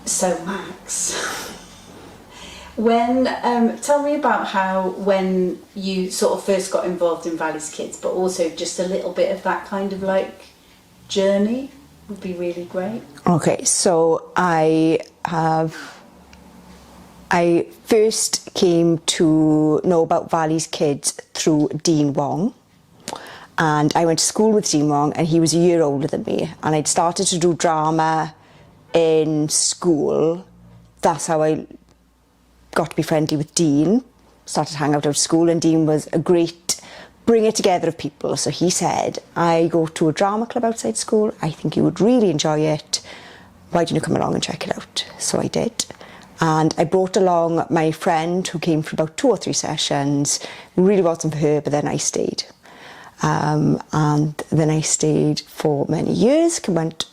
So Max, when tell me about how when you sort of first got involved in Valley's Kids, but also just a little bit of that kind of like journey would be really great. Okay, so I first came to know about Valley's Kids through Dean Wong. And I went to school with Dean Wong, and he was a year older than me. And I'd started to do drama in school. That's how I got to be friendly with Dean. Started to hang out at school, and Dean was a great bringer together of people. So he said, I go to a drama club outside school. I think you would really enjoy it. Why don't you come along and check it out? So I did. And I brought along my friend who came for about 2 or 3 sessions. It really wasn't for her, but then I stayed. And then I stayed for many years, went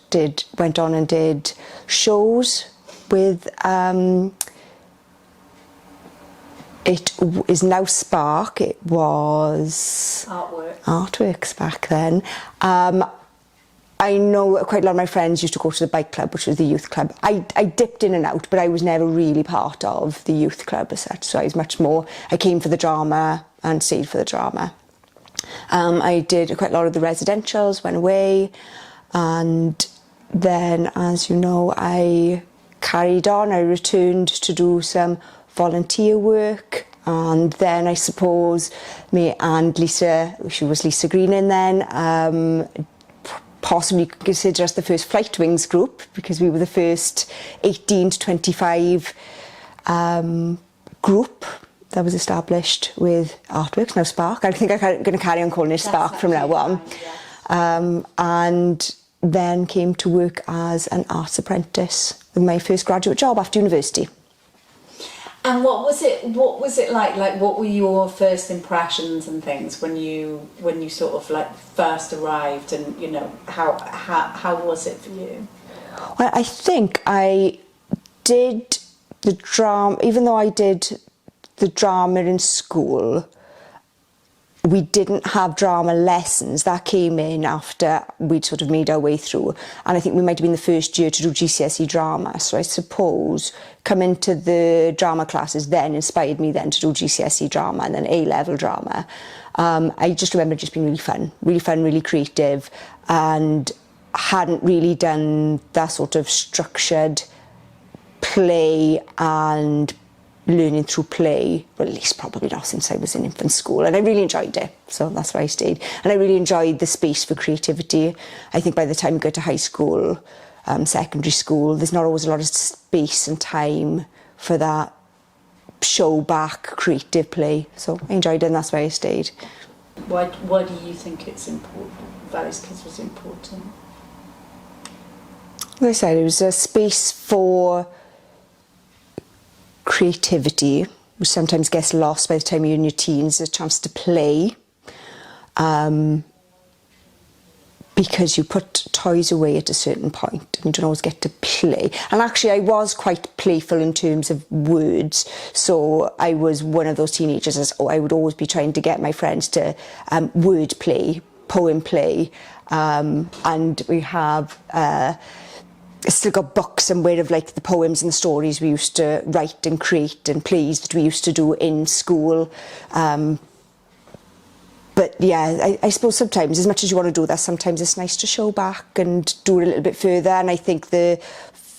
on and did shows with, it is now Sparc, it was Artworks back then. I know quite a lot of my friends used to go to the bike club, which was the youth club. I dipped in and out, but I was never really part of the youth club as such, so I was much more, I came for the drama and stayed for the drama. I did quite a lot of the residentials, went away, and then, as you know, I carried on. I returned to do some volunteer work, and then I suppose me and Lisa, she was Lisa Greening then, possibly consider us the first Flight Wings group, because we were the first 18 to 25 group that was established with Artworks, now Sparc. I think I'm going to carry on calling it Sparc from now on. Yes. And then came to work as an arts apprentice with my first graduate job after university. And what was it like? Like, what were your first impressions and things when you sort of like first arrived, and you know, how was it for you? Well, I think I did the drama, even though I did the drama in school, we didn't have drama lessons. That came in after we'd sort of made our way through, and I think we might have been the first year to do GCSE drama, so I suppose coming to the drama classes then inspired me then to do GCSE drama and then A-level drama. I just remember it just being really fun, really creative, and hadn't really done that sort of structured play and learning through play, well, at least probably not since I was in infant school, and I really enjoyed it, so that's why I stayed. And I really enjoyed the space for creativity. I think by the time you go to high school, secondary school, there's not always a lot of space and time for that show back creative play, so I enjoyed it, and that's why I stayed. Why do you think it's important? Valley's Kids was important? Like I said, it was a space for creativity, which sometimes gets lost by the time you're in your teens, a chance to play, because you put toys away at a certain point and you don't always get to play. And actually I was quite playful in terms of words, so I was one of those teenagers as I would always be trying to get my friends to word play, poem play, and we have still got books somewhere of like the poems and the stories we used to write and create and plays that we used to do in school. But yeah, I suppose sometimes, as much as you want to do that, sometimes it's nice to show back and do it a little bit further. And I think the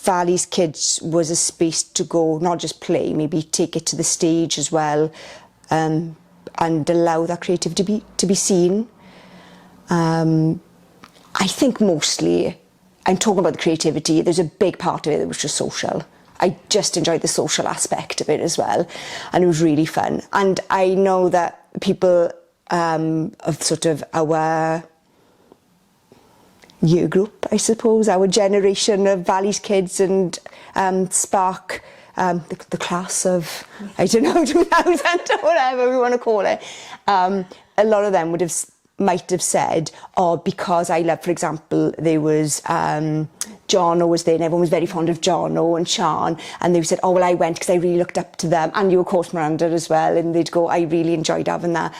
Valley's Kids was a space to go, not just play, maybe take it to the stage as well, and allow that creativity to be seen. I think mostly, I'm talking about the creativity, there's a big part of it that was just social. I just enjoyed the social aspect of it as well, and it was really fun. And I know that people of sort of our year group, I suppose, our generation of Valley's Kids and Sparc, the class of, I don't know, 2000 or whatever we want to call it, a lot of them might have said, oh, because I love, for example, there was Jono was there and everyone was very fond of Jono and Sean, and they said, oh, well, I went because I really looked up to them, and you, of course, Miranda as well, and they'd go, I really enjoyed having that.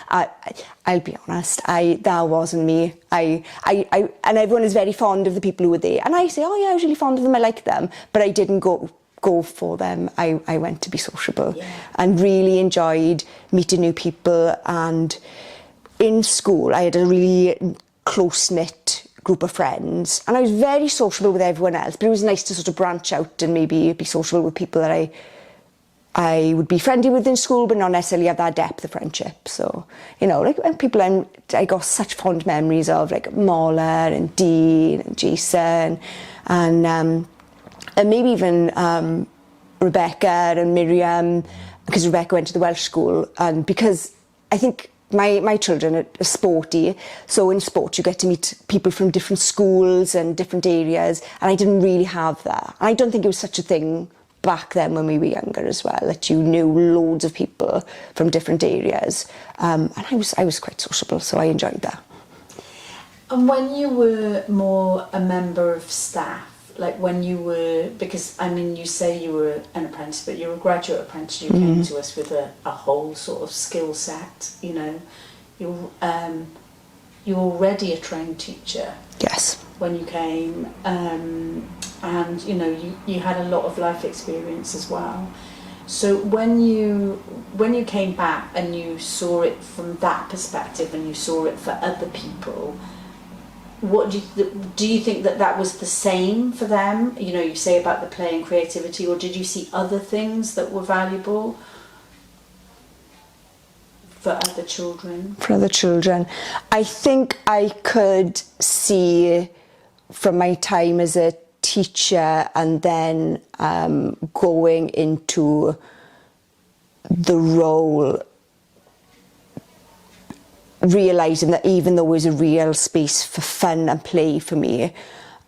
I'll be honest, that wasn't me. And everyone is very fond of the people who were there, and I say, oh yeah, I was really fond of them, I like them, but I didn't go go for them, I went to be sociable. Yeah. And really enjoyed meeting new people. And in school I had a really close-knit group of friends, and I was very sociable with everyone else, but it was nice to sort of branch out and maybe be sociable with people that I would be friendly with in school, but not necessarily have that depth of friendship. So, you know, like people I got such fond memories of, like Mola and Dean and Jason, and maybe even Rebecca and Miriam, because Rebecca went to the Welsh school, and because I think my children are sporty, so in sport you get to meet people from different schools and different areas, and I didn't really have that. And I don't think it was such a thing back then when we were younger as well, that you knew loads of people from different areas, and I was quite sociable, so I enjoyed that. And when you were more a member of staff, like when you were, because I mean you say you were an apprentice, but you were a graduate apprentice, you came to us with a whole sort of skill set, you know, you're already a trained teacher. Yes. When you came, and you know you had a lot of life experience as well. So when you came back and you saw it from that perspective and you saw it for other people, what do you think that was the same for them? You know, you say about the play and creativity, or did you see other things that were valuable for other children? For other children, I think I could see from my time as a teacher and then going into the role, realising that even though there was a real space for fun and play for me,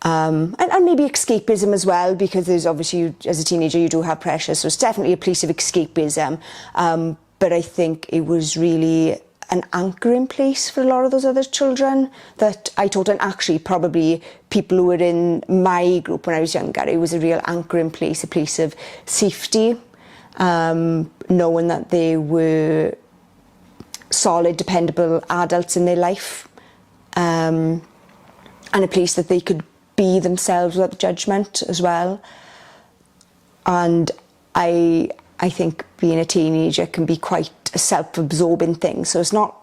and maybe escapism as well, because there's obviously, as a teenager you do have pressure, so it's definitely a place of escapism, but I think it was really an anchoring place for a lot of those other children that I taught, and actually probably people who were in my group when I was younger, it was a real anchoring place, a place of safety, knowing that they were solid, dependable adults in their life, and a place that they could be themselves without judgment as well. And I think being a teenager can be quite a self-absorbing thing, so it's not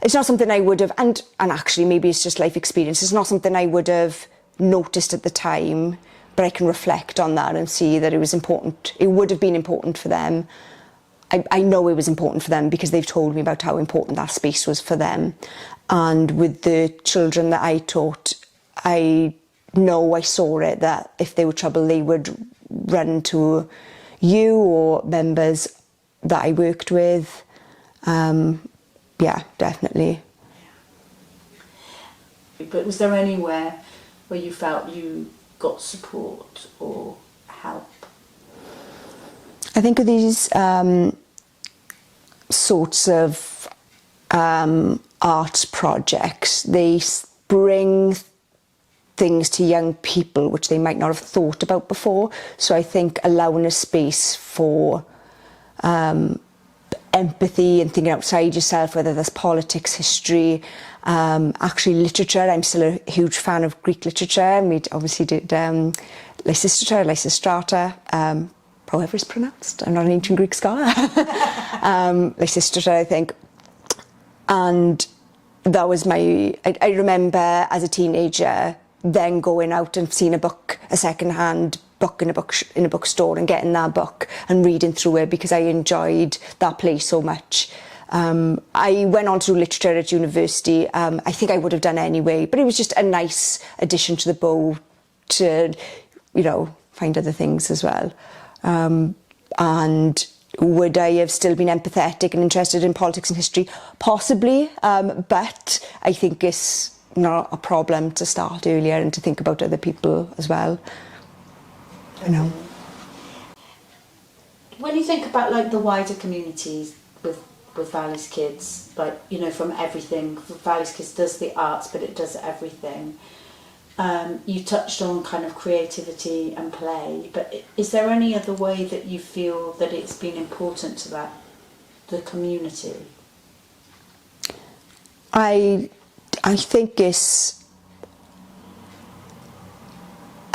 something I would have, and actually maybe it's just life experience, it's not something I would have noticed at the time, but I can reflect on that and see that it was important, it would have been important for them. I know it was important for them because they've told me about how important that space was for them. And with the children that I taught, I know I saw it, that if they were trouble they would run to you or members that I worked with. Yeah, definitely. But was there anywhere where you felt you got support or help? I think of these sorts of art projects, they bring things to young people which they might not have thought about before. So I think allowing a space for empathy and thinking outside yourself, whether that's politics, history, actually literature. I'm still a huge fan of Greek literature, and we obviously did Lysistrata, however it's pronounced. I'm not an ancient Greek scholar. Lysistrata, I think. And that was I remember as a teenager then going out and seeing a second-hand book in a bookstore and getting that book and reading through it because I enjoyed that place so much. I went on to do literature at university. I think I would have done anyway, but it was just a nice addition to the bow to, you know, find other things as well. And would I have still been empathetic and interested in politics and history? Possibly, but I think it's not a problem to start earlier and to think about other people as well. You know. When you think about like the wider communities with Valley's Kids, like, you know, from everything, Valley's Kids does the arts, but it does everything. You touched on kind of creativity and play, but is there any other way that you feel that it's been important to the community? I think it's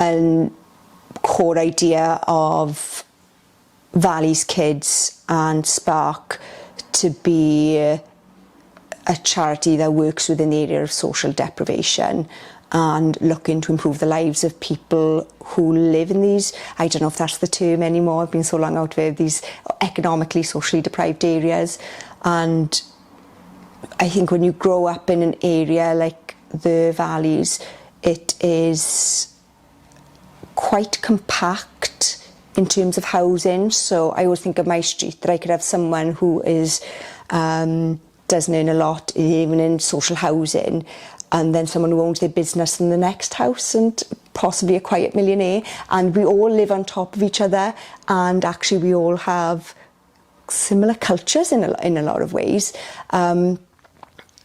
a core idea of Valley's Kids and Sparc to be a charity that works within the area of social deprivation and looking to improve the lives of people who live in these, I don't know if that's the term anymore, I've been so long out of it, these economically, socially deprived areas. And I think when you grow up in an area like the Valleys, it is quite compact in terms of housing. So I always think of my street that I could have someone who is doesn't earn a lot, even in social housing, and then someone who owns their business in the next house and possibly a quiet millionaire, and we all live on top of each other, and actually we all have similar cultures in a lot of ways.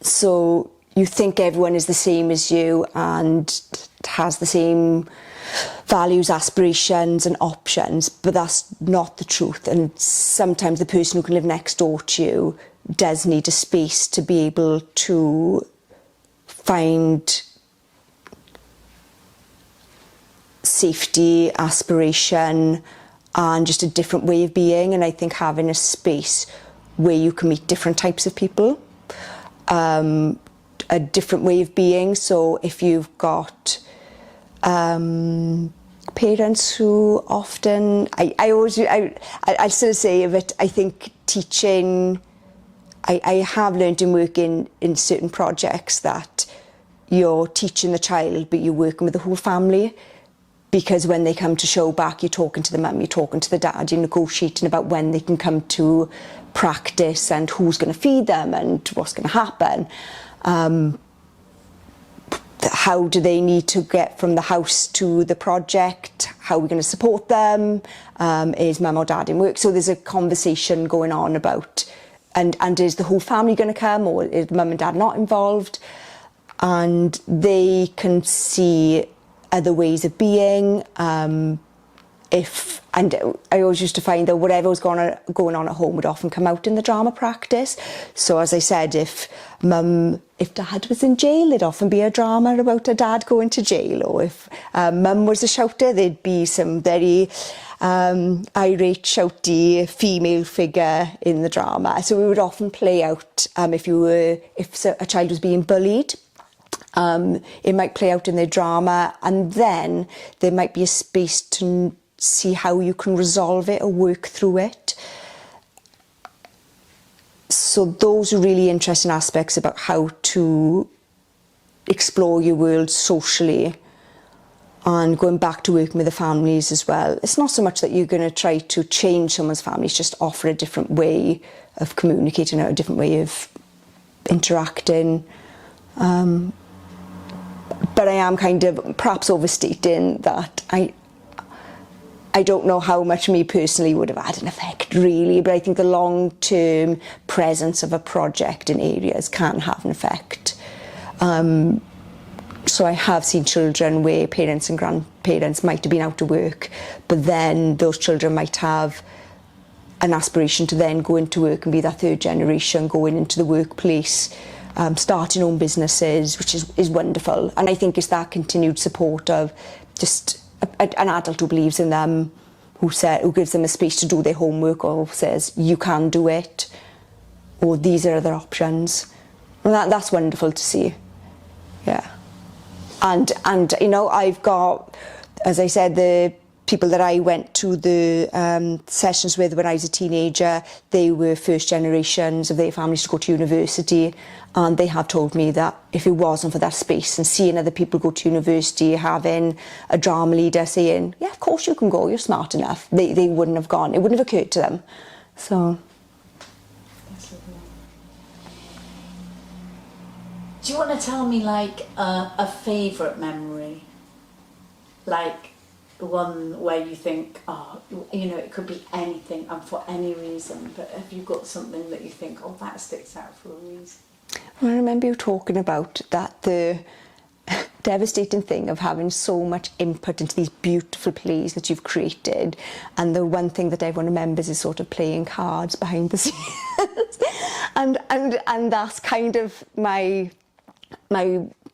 So you think everyone is the same as you and has the same values, aspirations and options, but that's not the truth. And sometimes the person who can live next door to you does need a space to be able to find safety, aspiration and just a different way of being. And I think having a space where you can meet different types of people, a different way of being. So if you've got parents who often, I still say of it, I think teaching, I have learned in working in certain projects that you're teaching the child but you're working with the whole family, because when they come to show back, you're talking to the mum, you're talking to the dad, you're negotiating about when they can come to practice and who's going to feed them and what's going to happen. How do they need to get from the house to the project? How are we going to support them? Is mum or dad in work? So there's a conversation going on about, and is the whole family going to come, or is mum and dad not involved? And they can see other ways of being. And I always used to find that whatever was going on at home would often come out in the drama practice. So as I said, if dad was in jail, there'd often be a drama about a dad going to jail, or if mum was a shouter, there'd be some very irate, shouty female figure in the drama. So we would often play out, if a child was being bullied, it might play out in their drama, and then there might be a space to see how you can resolve it or work through it. So those are really interesting aspects about how to explore your world socially, and going back to working with the families as well. It's not so much that you're going to try to change someone's family, it's just offer a different way of communicating, a different way of interacting. But I am kind of perhaps overstating that I don't know how much me personally would have had an effect really, but I think the long-term presence of a project in areas can have an effect. So I have seen children where parents and grandparents might have been out of work, but then those children might have an aspiration to then go into work and be that third generation going into the workplace, starting own businesses, which is wonderful. And I think it's that continued support of just an adult who believes in them, who gives them a space to do their homework, or says you can do it, or these are other options. And that's wonderful to see. Yeah. And you know, I've got, as I said, the people that I went to the sessions with when I was a teenager, they were first generations of their families to go to university, and they have told me that if it wasn't for that space and seeing other people go to university, having a drama leader saying, yeah, of course you can go, you're smart enough, they wouldn't have gone, it wouldn't have occurred to them. So. Do you want to tell me like a favourite memory? Like one where you think, oh, you know, it could be anything and for any reason, but have you got something that you think, oh, that sticks out for a reason? Well, I remember you talking about that, the devastating thing of having so much input into these beautiful plays that you've created, and the one thing that everyone remembers is sort of playing cards behind the scenes. and that's kind of my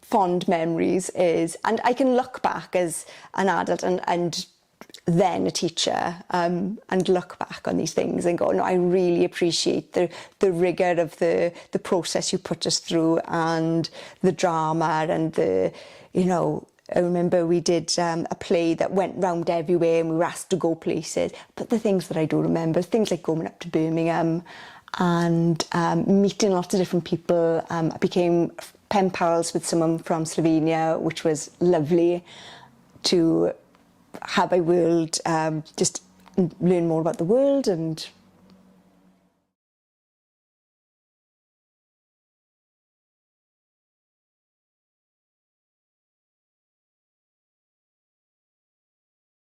fond memories is, and I can look back as an adult and then a teacher, and look back on these things and go, no, I really appreciate the rigour of the process you put us through, and the drama, and the, you know, I remember we did a play that went round everywhere and we were asked to go places. But the things that I do remember, things like going up to Birmingham and meeting lots of different people. I became pen pals with someone from Slovenia, which was lovely to have a world, just learn more about the world and